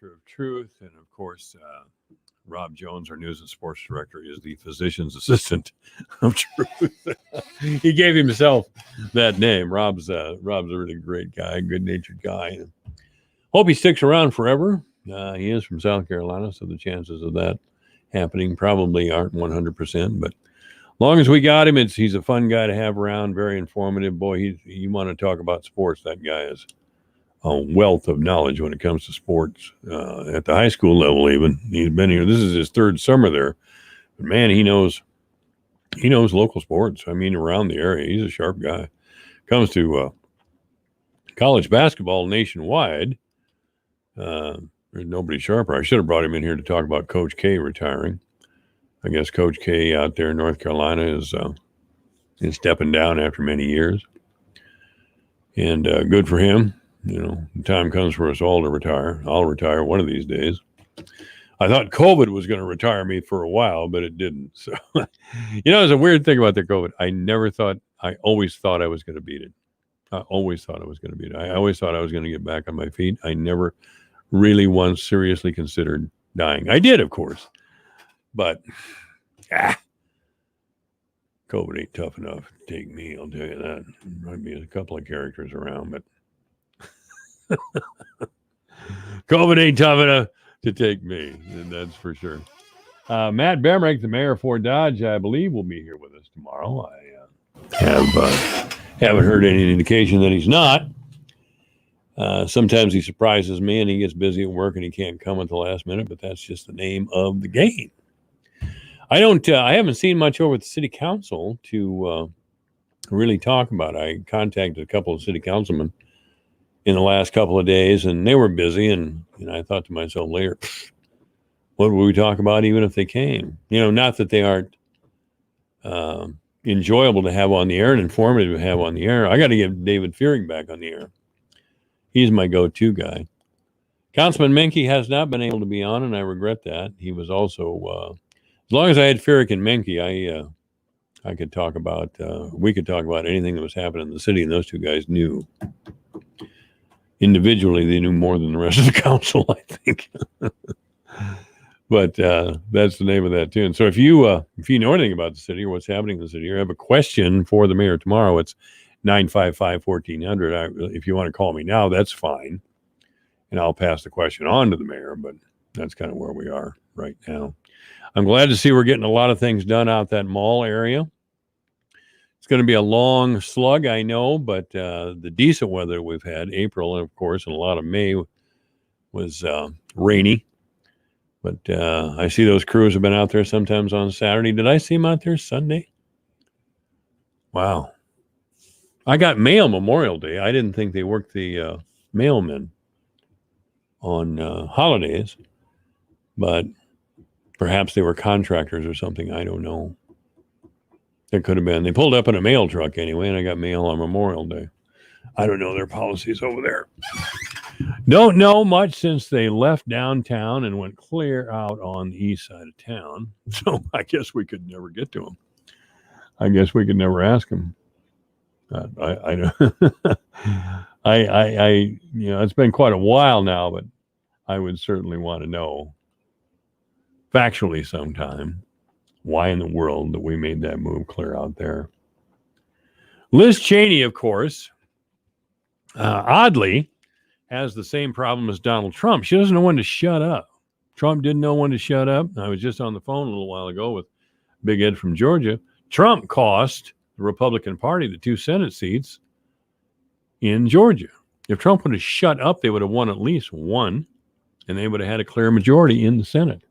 director of Truth, and of course, Rob Jones, our news and sports director, is the physician's assistant of Truth. He gave himself that name. Rob's a really great guy, good-natured guy. Hope he sticks around forever. He is from South Carolina, so the chances of that happening probably aren't 100%. But as long as we got him, he's a fun guy to have around, very informative. Boy, you want to talk about sports, that guy is a wealth of knowledge when it comes to sports at the high school level. Even he's been here. This is his third summer there, but man, he knows local sports. I mean, around the area, he's a sharp guy. Comes to college basketball nationwide. There's nobody sharper. I should have brought him in here to talk about Coach K retiring. I guess Coach K out there in North Carolina is stepping down after many years, and good for him. You know, the time comes for us all to retire. I'll retire one of these days. I thought COVID was going to retire me for a while, but it didn't. So, it's a weird thing about the COVID. I always thought I was going to beat it. I always thought I was going to get back on my feet. I never really once seriously considered dying. I did, of course. But, COVID ain't tough enough to take me, I'll tell you that. There might be a couple of characters around, but COVID ain't tough enough to take me, that's for sure. Matt Bamrick, the mayor of Fort Dodge, I believe will be here with us tomorrow. I haven't heard any indication that he's not. Sometimes he surprises me and he gets busy at work and he can't come at the last minute, but that's just the name of the game. I haven't seen much over at the city council to really talk about. I contacted a couple of city councilmen in the last couple of days, and they were busy. And I thought to myself later, what would we talk about even if they came? Not that they aren't enjoyable to have on the air and informative to have on the air. I got to get David Fearing back on the air. He's my go-to guy. Councilman Menke has not been able to be on, and I regret that. He was also, as long as I had Fearing and Menke, I could talk about, we could talk about anything that was happening in the city, and those two guys knew. Individually, they knew more than the rest of the council, I think. But that's the name of that tune. So if you know anything about the city or what's happening in the city or have a question for the mayor tomorrow, it's 955-1400. If you want to call me now, that's fine. And I'll pass the question on to the mayor, but that's kind of where we are right now. I'm glad to see we're getting a lot of things done out that mall area. It's going to be a long slug, I know, but the decent weather we've had, April, of course, and a lot of May was rainy. But I see those crews have been out there sometimes on Saturday. Did I see them out there Sunday? Wow. I got mail Memorial Day. I didn't think they worked the mailmen on holidays, but perhaps they were contractors or something. I don't know. It could have been. They pulled up in a mail truck anyway, and I got mail on Memorial Day. I don't know their policies over there. Don't know much since they left downtown and went clear out on the east side of town. So I guess we could never get to them. I guess we could never ask them. I it's been quite a while now, but I would certainly want to know factually sometime why in the world that we made that move clear out there. Liz Cheney, of course, oddly, has the same problem as Donald Trump. She doesn't know when to shut up. Trump didn't know when to shut up. I was just on the phone a little while ago with Big Ed from Georgia. Trump cost the Republican Party the 2 Senate seats in Georgia. If Trump would have shut up, they would have won at least one, and they would have had a clear majority in the Senate.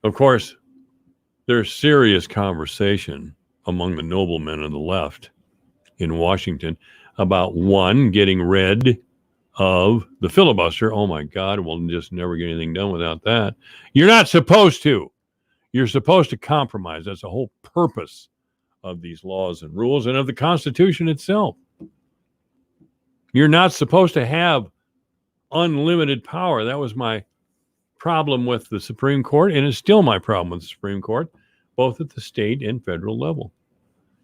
Of course, there's serious conversation among the noblemen of the left in Washington about, one, getting rid of the filibuster. Oh, my God, we'll just never get anything done without that. You're not supposed to. You're supposed to compromise. That's the whole purpose of these laws and rules and of the Constitution itself. You're not supposed to have unlimited power. That was my problem with the Supreme Court, and it's still my problem with the Supreme Court, both at the state and federal level.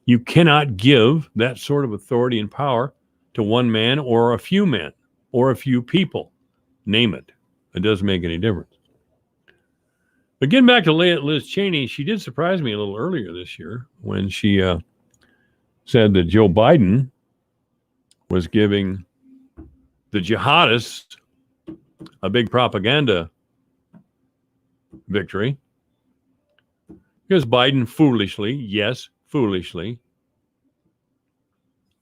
You cannot give that sort of authority and power to one man or a few men or a few people. Name it. It doesn't make any difference. But getting back to Liz Cheney, she did surprise me a little earlier this year when she said that Joe Biden was giving the jihadists a big propaganda victory because Biden foolishly, yes, foolishly,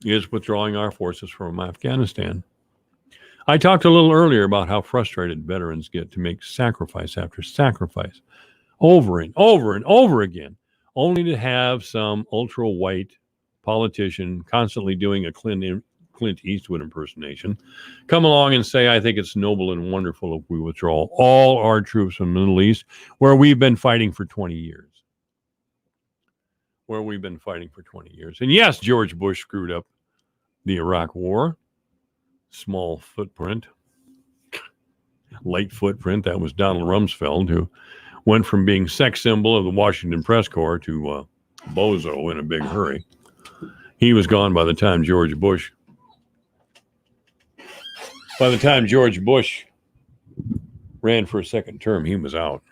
is withdrawing our forces from Afghanistan. I talked a little earlier about how frustrated veterans get to make sacrifice after sacrifice over and over and over again, only to have some ultra-white politician constantly doing a Clint Eastwood impersonation come along and say, I think it's noble and wonderful if we withdraw all our troops from the Middle East, where we've been fighting for 20 years. And yes, George Bush screwed up the Iraq War. Small footprint, light footprint. That was Donald Rumsfeld, who went from being sex symbol of the Washington Press Corps to bozo in a big hurry. He was gone by the time George Bush ran for a second term. He was out.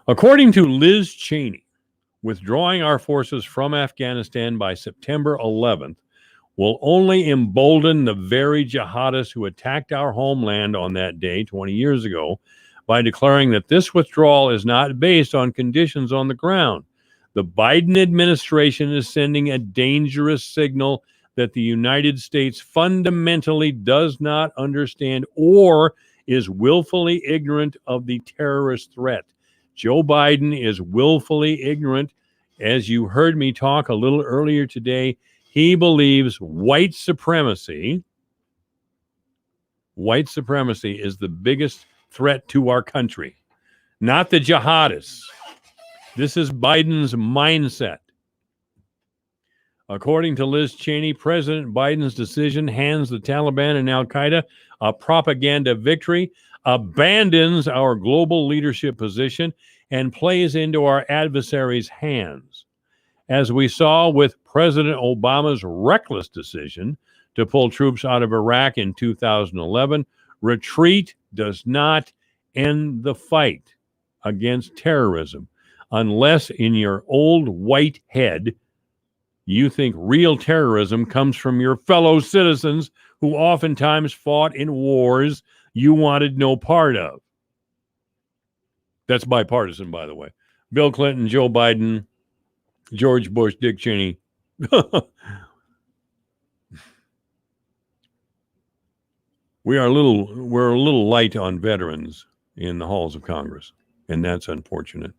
According to Liz Cheney, withdrawing our forces from Afghanistan by September 11th will only embolden the very jihadists who attacked our homeland on that day 20 years ago by declaring that this withdrawal is not based on conditions on the ground. The Biden administration is sending a dangerous signal that the United States fundamentally does not understand or is willfully ignorant of the terrorist threat. Joe Biden is willfully ignorant. As you heard me talk a little earlier today, he believes white supremacy is the biggest threat to our country, not the jihadists. This is Biden's mindset. According to Liz Cheney, President Biden's decision hands the Taliban and Al-Qaeda a propaganda victory, abandons our global leadership position, and plays into our adversaries' hands. As we saw with President Obama's reckless decision to pull troops out of Iraq in 2011, retreat does not end the fight against terrorism unless in your old white head you think real terrorism comes from your fellow citizens who oftentimes fought in wars you wanted no part of. That's bipartisan, by the way. Bill Clinton, Joe Biden, George Bush, Dick Cheney. We're a little light on veterans in the halls of Congress, and that's unfortunate.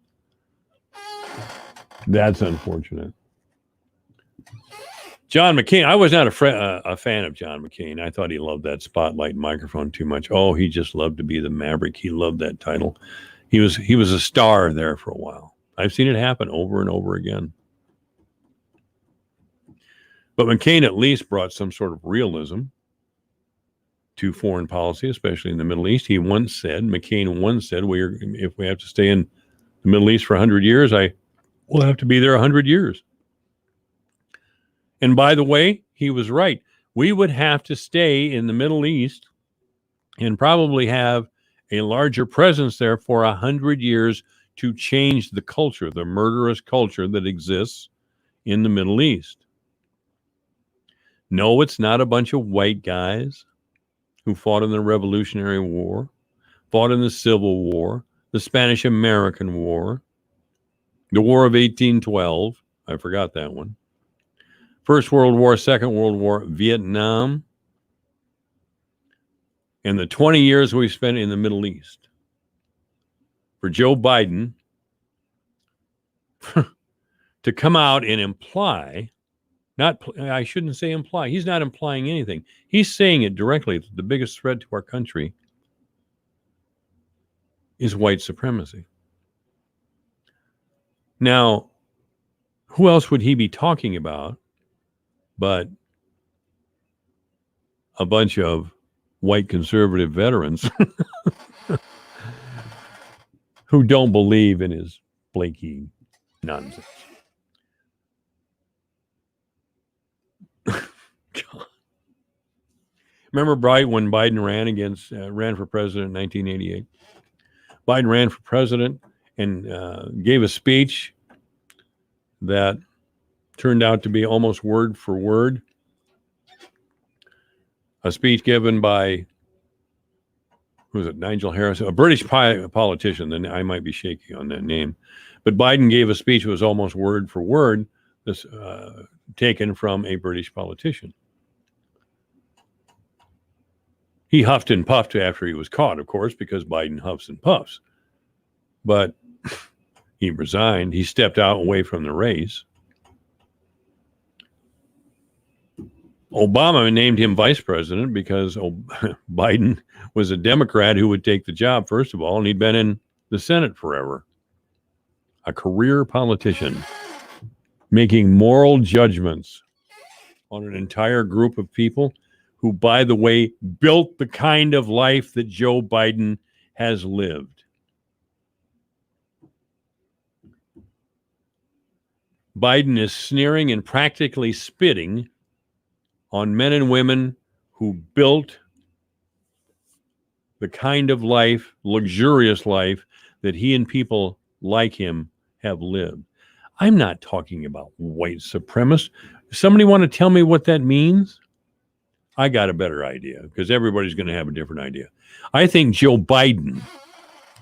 John McCain, I was not a fan of John McCain. I thought he loved that spotlight microphone too much. Oh, he just loved to be the Maverick. He loved that title. He was a star there for a while. I've seen it happen over and over again. But McCain at least brought some sort of realism to foreign policy, especially in the Middle East. McCain once said, if we have to stay in the Middle East for 100 years, we'll have to be there 100 years. And by the way, he was right. We would have to stay in the Middle East and probably have a larger presence there for 100 years to change the culture, the murderous culture that exists in the Middle East. No, it's not a bunch of white guys who fought in the Revolutionary War, fought in the Civil War, the Spanish-American War, the War of 1812. I forgot that one. First World War, Second World War, Vietnam, and the 20 years we spent in the Middle East. For Joe Biden to come out and imply, I shouldn't say imply, he's not implying anything. He's saying it directly that the biggest threat to our country is white supremacy. Now, who else would he be talking about but a bunch of white conservative veterans who don't believe in his flaky nonsense? Remember Bright when Biden ran for president in 1988? Biden ran for president and gave a speech that turned out to be almost word for word a speech given by, who was it, Nigel Harrison, a British politician. Then I might be shaky on that name. But Biden gave a speech that was almost word for word taken from a British politician. He huffed and puffed after he was caught, of course, because Biden huffs and puffs. But he resigned. He stepped out away from the race. Obama named him vice president because Biden was a Democrat who would take the job, first of all, and he'd been in the Senate forever. A career politician making moral judgments on an entire group of people who, by the way, built the kind of life that Joe Biden has lived. Biden is sneering and practically spitting on men and women who built the kind of life, luxurious life, that he and people like him have lived. I'm not talking about white supremacists. Somebody want to tell me what that means? I got a better idea, because everybody's going to have a different idea. I think Joe Biden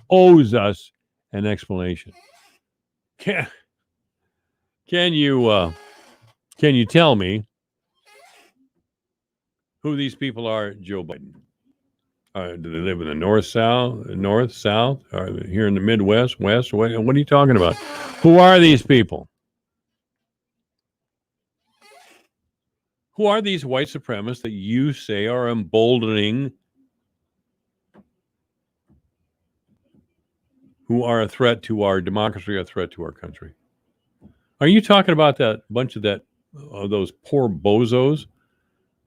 owes us an explanation. Can you tell me who these people are, Joe Biden? Do they live in the north, south, or here in the Midwest, west? What are you talking about? Who are these people? Who are these white supremacists that you say are emboldening, who are a threat to our democracy, a threat to our country? Are you talking about that bunch of those poor bozos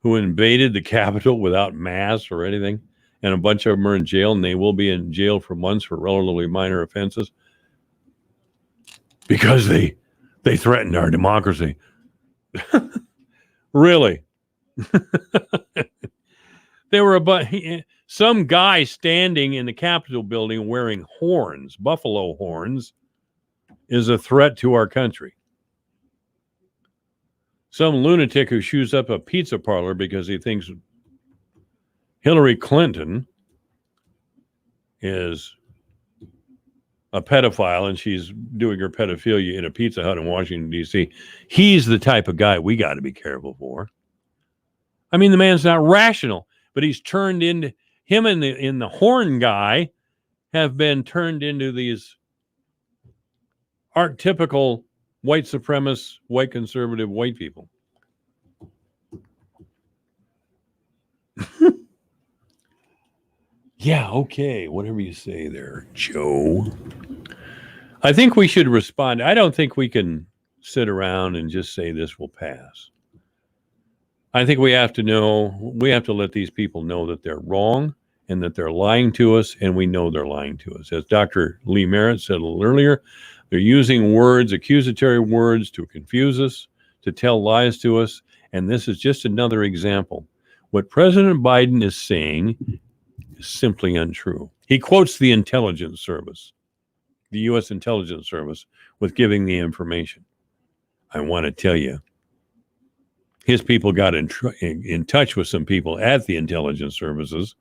who invaded the Capitol without masks or anything, and a bunch of them are in jail, and they will be in jail for months for relatively minor offenses because they threatened our democracy? Really? There were some guy standing in the Capitol building wearing horns, buffalo horns, is a threat to our country. Some lunatic who shoes up a pizza parlor because he thinks Hillary Clinton is a pedophile and she's doing her pedophilia in a Pizza Hut in Washington, D.C. He's the type of guy we got to be careful for. I mean, the man's not rational, but he's turned into, him and the horn guy have been turned into these archetypical white supremacist, white conservative, white people. Yeah, okay, whatever you say there, Joe. I think we should respond. I don't think we can sit around and just say this will pass. I think we have to let these people know that they're wrong and that they're lying to us, and we know they're lying to us. As Dr. Lee Merritt said a little earlier, they're using words, accusatory words, to confuse us, to tell lies to us, and this is just another example. What President Biden is saying is simply untrue. He quotes the intelligence service, the U.S. intelligence service, with giving the information. I want to tell you, his people got in touch with some people at the intelligence services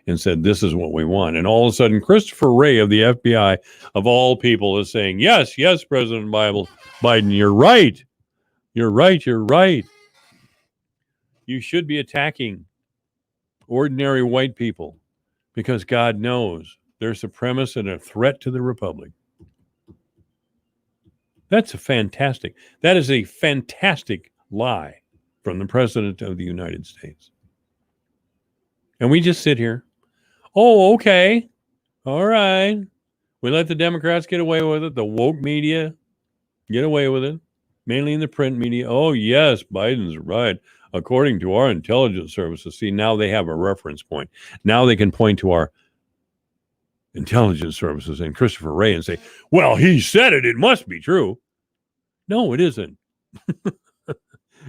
and said, this is what we want. And all of a sudden, Christopher Wray of the FBI, of all people, is saying, yes, President Biden, you're right. You're right. You should be attacking ordinary white people because God knows they're supremacists and a threat to the republic. That is a fantastic lie from the President of the United States. And we just sit here. Oh, okay. All right. We let the Democrats get away with it. The woke media get away with it, mainly in the print media. Oh, yes, Biden's right. According to our intelligence services. See, now they have a reference point. Now they can point to our intelligence services and Christopher Wray and say, well, he said it. It must be true. No, it isn't.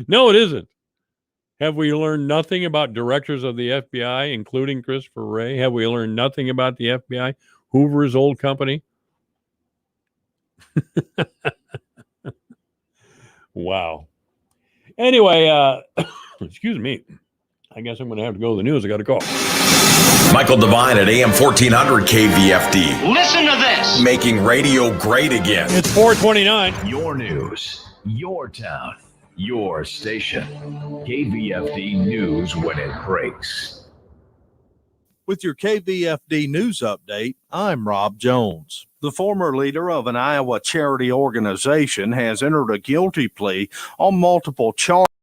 No, it isn't. Have we learned nothing about directors of the FBI, including Christopher Wray? Have we learned nothing about the FBI, Hoover's old company? Wow. Anyway, excuse me. I guess I'm going to have to go to the news. I got to call. Michael Devine at AM 1400 KVFD. Listen to this. Making radio great again. It's 4:29. Your news, your town, your station. KVFD News when it breaks. With your KVFD News Update, I'm Rob Jones. The former leader of an Iowa charity organization has entered a guilty plea on multiple charges.